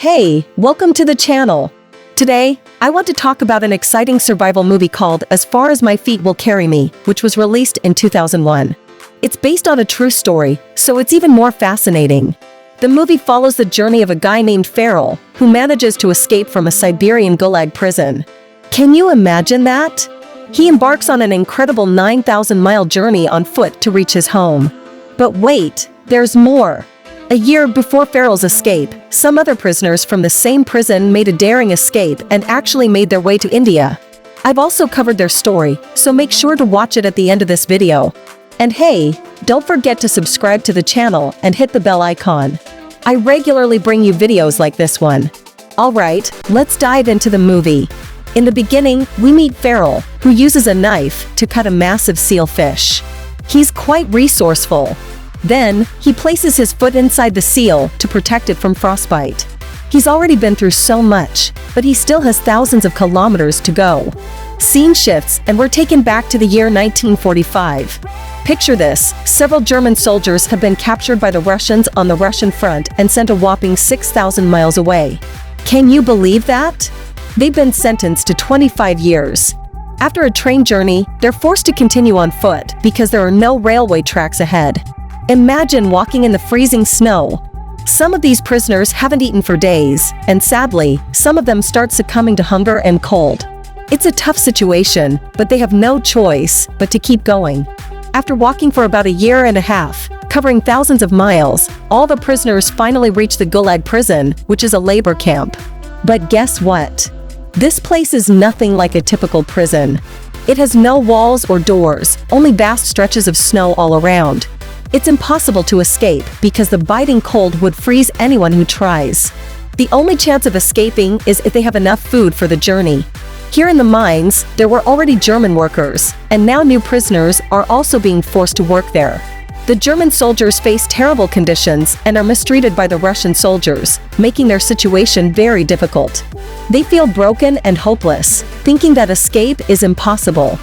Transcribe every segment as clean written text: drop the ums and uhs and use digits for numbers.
Hey, welcome to the channel. Today, I want to talk about an exciting survival movie called As Far As My Feet Will Carry Me, which was released in 2001. It's based on a true story, so it's even more fascinating. The movie follows the journey of a guy named Farrell, who manages to escape from a Siberian gulag prison. Can you imagine that? He embarks on an incredible 9,000-mile journey on foot to reach his home. But wait, there's more. A year before Farrell's escape, some other prisoners from the same prison made a daring escape and actually made their way to India. I've also covered their story, so make sure to watch it at the end of this video. And hey, don't forget to subscribe to the channel and hit the bell icon. I regularly bring you videos like this one. Alright, let's dive into the movie. In the beginning, we meet Farrell, who uses a knife to cut a massive seal fish. He's quite resourceful. Then, he places his foot inside the seal to protect it from frostbite. He's already been through so much, but he still has thousands of kilometers to go. Scene shifts and we're taken back to the year 1945. Picture this, several German soldiers have been captured by the Russians on the Russian front and sent a whopping 6,000 miles away. Can you believe that? They've been sentenced to 25 years. After a train journey, they're forced to continue on foot because there are no railway tracks ahead. Imagine walking in the freezing snow. Some of these prisoners haven't eaten for days, and sadly, some of them start succumbing to hunger and cold. It's a tough situation, but they have no choice but to keep going. After walking for about a year and a half, covering thousands of miles, all the prisoners finally reach the Gulag prison, which is a labor camp. But guess what? This place is nothing like a typical prison. It has no walls or doors, only vast stretches of snow all around. It's impossible to escape because the biting cold would freeze anyone who tries. The only chance of escaping is if they have enough food for the journey. Here in the mines, there were already German workers, and now new prisoners are also being forced to work there. The German soldiers face terrible conditions and are mistreated by the Russian soldiers, making their situation very difficult. They feel broken and hopeless, thinking that escape is impossible.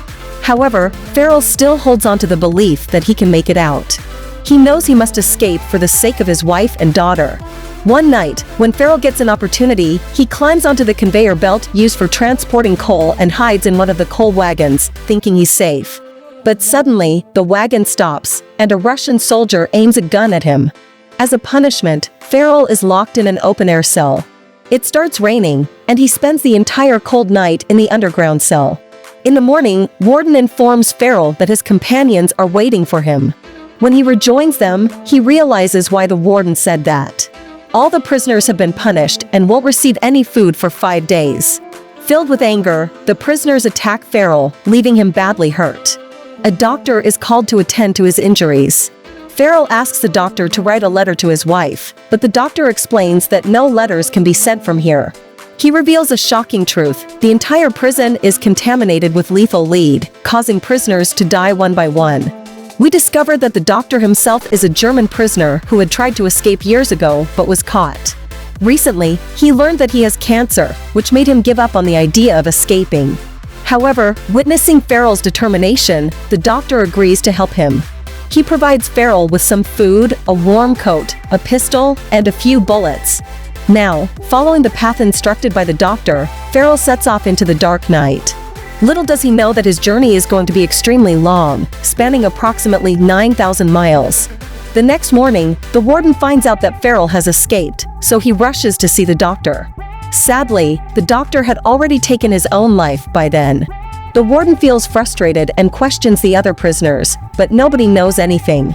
However, Farrell still holds on to the belief that he can make it out. He knows he must escape for the sake of his wife and daughter. One night, when Farrell gets an opportunity, he climbs onto the conveyor belt used for transporting coal and hides in one of the coal wagons, thinking he's safe. But suddenly, the wagon stops, and a Russian soldier aims a gun at him. As a punishment, Farrell is locked in an open-air cell. It starts raining, and he spends the entire cold night in the underground cell. In the morning, Warden informs Farrell that his companions are waiting for him. When he rejoins them, he realizes why the warden said that. All the prisoners have been punished and won't receive any food for 5 days. Filled with anger, the prisoners attack Farrell, leaving him badly hurt. A doctor is called to attend to his injuries. Farrell asks the doctor to write a letter to his wife, but the doctor explains that no letters can be sent from here. He reveals a shocking truth: the entire prison is contaminated with lethal lead, causing prisoners to die one by one. We discover that the doctor himself is a German prisoner who had tried to escape years ago but was caught. Recently, he learned that he has cancer, which made him give up on the idea of escaping. However, witnessing Farrell's determination, the doctor agrees to help him. He provides Farrell with some food, a warm coat, a pistol, and a few bullets. Now, following the path instructed by the doctor, Farrell sets off into the dark night. Little does he know that his journey is going to be extremely long, spanning approximately 9,000 miles. The next morning, the warden finds out that Farrell has escaped, so he rushes to see the doctor. Sadly, the doctor had already taken his own life by then. The warden feels frustrated and questions the other prisoners, but nobody knows anything.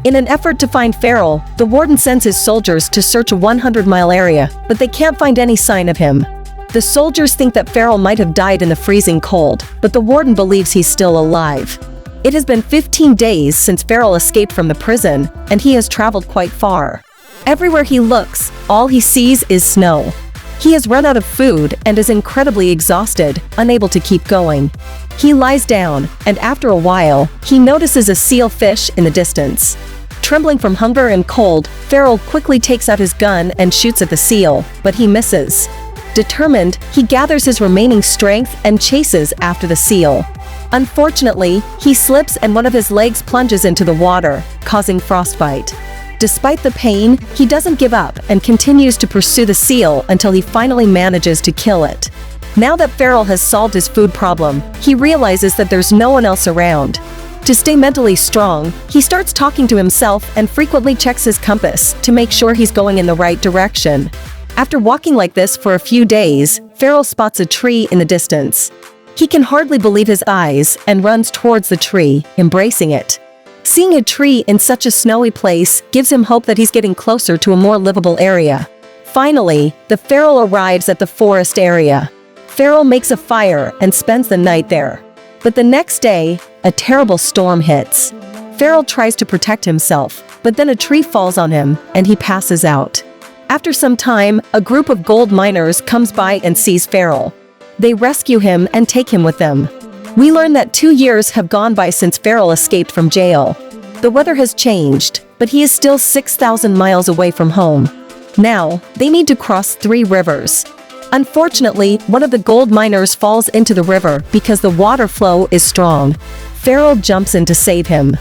In an effort to find Farrell, the warden sends his soldiers to search a 100-mile area, but they can't find any sign of him. The soldiers think that Farrell might have died in the freezing cold, but the warden believes he's still alive. It has been 15 days since Farrell escaped from the prison, and he has traveled quite far. Everywhere he looks, all he sees is snow. He has run out of food and is incredibly exhausted, unable to keep going. He lies down, and after a while, he notices a seal fish in the distance. Trembling from hunger and cold, Farrell quickly takes out his gun and shoots at the seal, but he misses. Determined, he gathers his remaining strength and chases after the seal. Unfortunately, he slips and one of his legs plunges into the water, causing frostbite. Despite the pain, he doesn't give up and continues to pursue the seal until he finally manages to kill it. Now that Farrell has solved his food problem, he realizes that there's no one else around. To stay mentally strong, he starts talking to himself and frequently checks his compass to make sure he's going in the right direction. After walking like this for a few days, Farrell spots a tree in the distance. He can hardly believe his eyes and runs towards the tree, embracing it. Seeing a tree in such a snowy place gives him hope that he's getting closer to a more livable area. Finally, the Farrell arrives at the forest area. Farrell makes a fire and spends the night there. But the next day, a terrible storm hits. Farrell tries to protect himself, but then a tree falls on him and he passes out. After some time, a group of gold miners comes by and sees Farrell. They rescue him and take him with them. We learn that 2 years have gone by since Farrell escaped from jail. The weather has changed, but he is still 6,000 miles away from home. Now, they need to cross 3 rivers. Unfortunately, one of the gold miners falls into the river because the water flow is strong. Farrell jumps in to save him.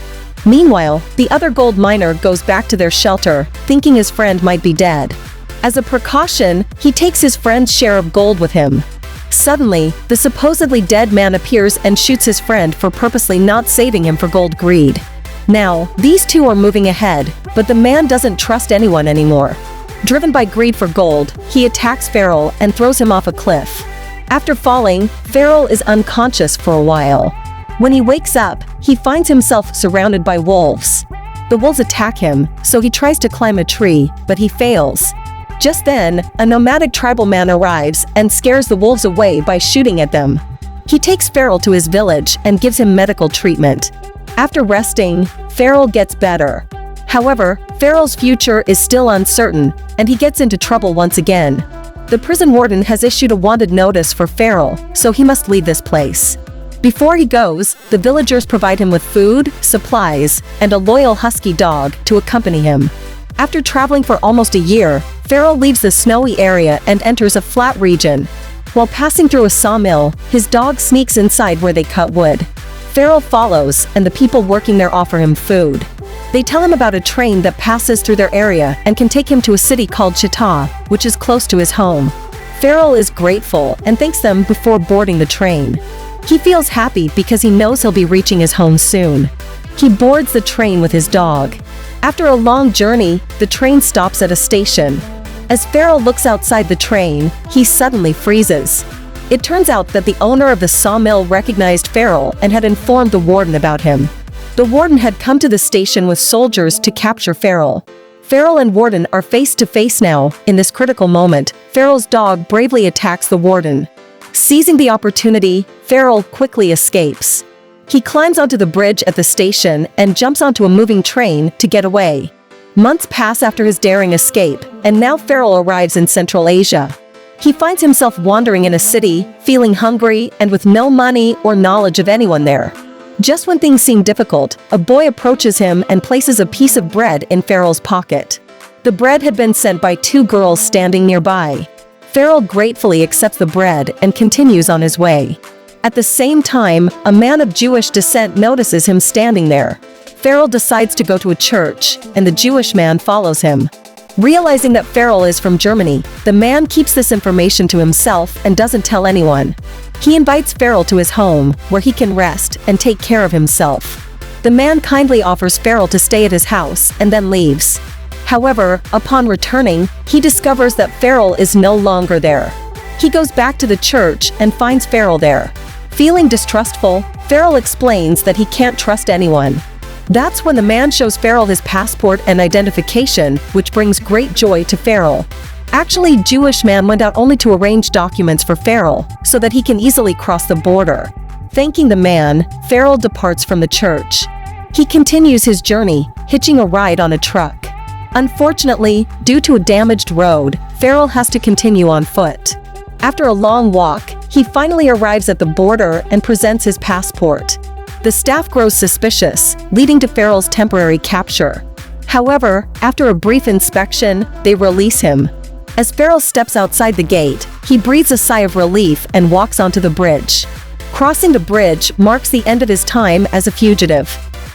Meanwhile, the other gold miner goes back to their shelter, thinking his friend might be dead. As a precaution, he takes his friend's share of gold with him. Suddenly, the supposedly dead man appears and shoots his friend for purposely not saving him for gold greed. Now, these two are moving ahead, but the man doesn't trust anyone anymore. Driven by greed for gold, he attacks Farrell and throws him off a cliff. After falling, Farrell is unconscious for a while. When he wakes up, he finds himself surrounded by wolves. The wolves attack him, so he tries to climb a tree, but he fails. Just then, a nomadic tribal man arrives and scares the wolves away by shooting at them. He takes Farrell to his village and gives him medical treatment. After resting, Farrell gets better. However, Farrell's future is still uncertain, and he gets into trouble once again. The prison warden has issued a wanted notice for Farrell, so he must leave this place. Before he goes, the villagers provide him with food, supplies, and a loyal husky dog to accompany him. After traveling for almost a year, Farrell leaves the snowy area and enters a flat region. While passing through a sawmill, his dog sneaks inside where they cut wood. Farrell follows, and the people working there offer him food. They tell him about a train that passes through their area and can take him to a city called Chita, which is close to his home. Farrell is grateful and thanks them before boarding the train. He feels happy because he knows he'll be reaching his home soon. He boards the train with his dog. After a long journey, the train stops at a station. As Farrell looks outside the train, he suddenly freezes. It turns out that the owner of the sawmill recognized Farrell and had informed the warden about him. The warden had come to the station with soldiers to capture Farrell. Farrell and warden are face to face now. In this critical moment, Farrell's dog bravely attacks the warden. Seizing the opportunity, Farrell quickly escapes. He climbs onto the bridge at the station and jumps onto a moving train to get away. Months pass after his daring escape, and now Farrell arrives in Central Asia. He finds himself wandering in a city, feeling hungry and with no money or knowledge of anyone there. Just when things seem difficult, a boy approaches him and places a piece of bread in Farrell's pocket. The bread had been sent by 2 girls standing nearby. Farrell gratefully accepts the bread and continues on his way. At the same time, a man of Jewish descent notices him standing there. Farrell decides to go to a church, and the Jewish man follows him. Realizing that Farrell is from Germany, the man keeps this information to himself and doesn't tell anyone. He invites Farrell to his home, where he can rest and take care of himself. The man kindly offers Farrell to stay at his house and then leaves. However, upon returning, he discovers that Farrell is no longer there. He goes back to the church and finds Farrell there. Feeling distrustful, Farrell explains that he can't trust anyone. That's when the man shows Farrell his passport and identification, which brings great joy to Farrell. Actually, Jewish man went out only to arrange documents for Farrell, so that he can easily cross the border. Thanking the man, Farrell departs from the church. He continues his journey, hitching a ride on a truck. Unfortunately, due to a damaged road, Farrell has to continue on foot. After a long walk, he finally arrives at the border and presents his passport. The staff grows suspicious, leading to Farrell's temporary capture. However, after a brief inspection, they release him. As Farrell steps outside the gate, he breathes a sigh of relief and walks onto the bridge. Crossing the bridge marks the end of his time as a fugitive.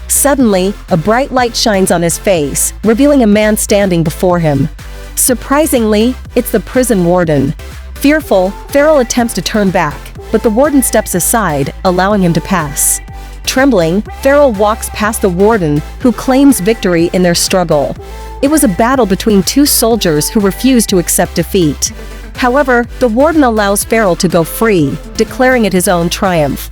Suddenly, a bright light shines on his face, revealing a man standing before him. Surprisingly, it's the prison warden. Fearful, Farrell attempts to turn back, but the warden steps aside, allowing him to pass. Trembling, Farrell walks past the warden, who claims victory in their struggle. It was a battle between two soldiers who refused to accept defeat. However, the warden allows Farrell to go free, declaring it his own triumph.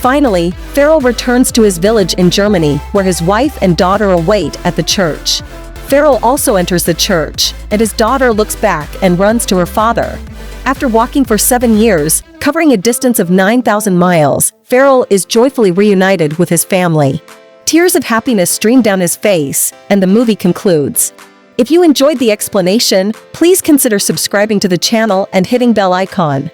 Finally, Farrell returns to his village in Germany, where his wife and daughter await at the church. Farrell also enters the church, and his daughter looks back and runs to her father. After walking for 7 years, covering a distance of 9,000 miles, Farrell is joyfully reunited with his family. Tears of happiness stream down his face, and the movie concludes. If you enjoyed the explanation, please consider subscribing to the channel and hitting bell icon.